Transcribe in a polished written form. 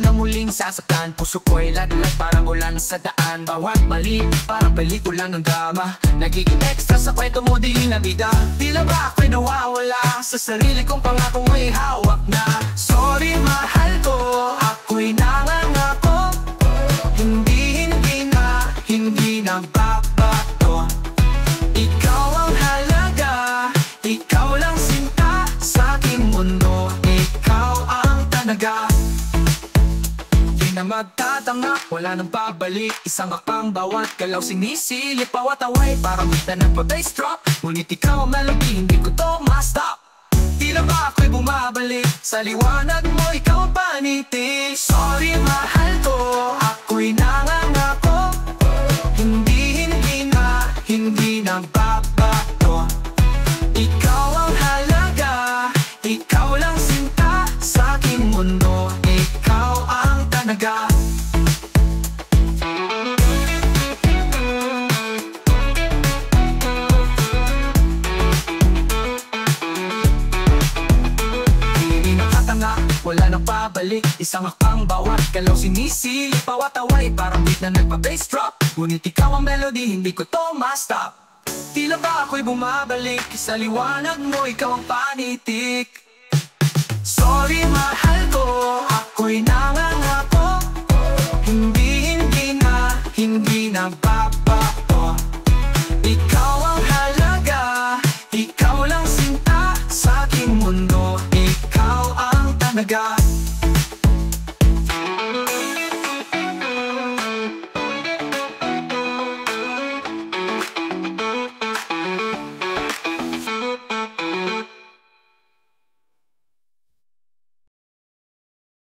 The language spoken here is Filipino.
na muling sasaktan. Puso ko'y laglag parang ulan sa daan. Bawat mali parang pelikula ng drama. Nagiging extra sa kwento mo di na bida. Tila ba ako'y nawawala sa sarili kong pangakong may hawak na. Sorry mahal ko, ako'y nangangako. Hindi na babato. Ikaw ang halaga, ikaw lang sinta sa aking mundo. Ikaw ang tanaga. Di na magtatanga, wala nang babalik. Isang akang bawat galaw sinisilip. Bawat away parang kita ng pa-bass drop. Ngunit ikaw ang melody, hindi ko to ma-stop. Tila ba ako'y bumabalik sa liwanag mo, ikaw ang panitig. Sorry mahal ko, ako'y nangangako. Hindi na babato. Ikaw ang halaga, ikaw lang sinta sa aking mundo. Ikaw ang tanaga. Hindi nakatanga, wala nang pabalik. Isang akang bawat galaw sinisilip. Bawat away parang beat na nagpa-bass drop. Ngunit ikaw ang melody, hindi ko to ma-stop. Tila ba ako'y bumabalik sa liwanag mo, ikaw ang panitik. Sorry mahal ko, ako'y nangangako.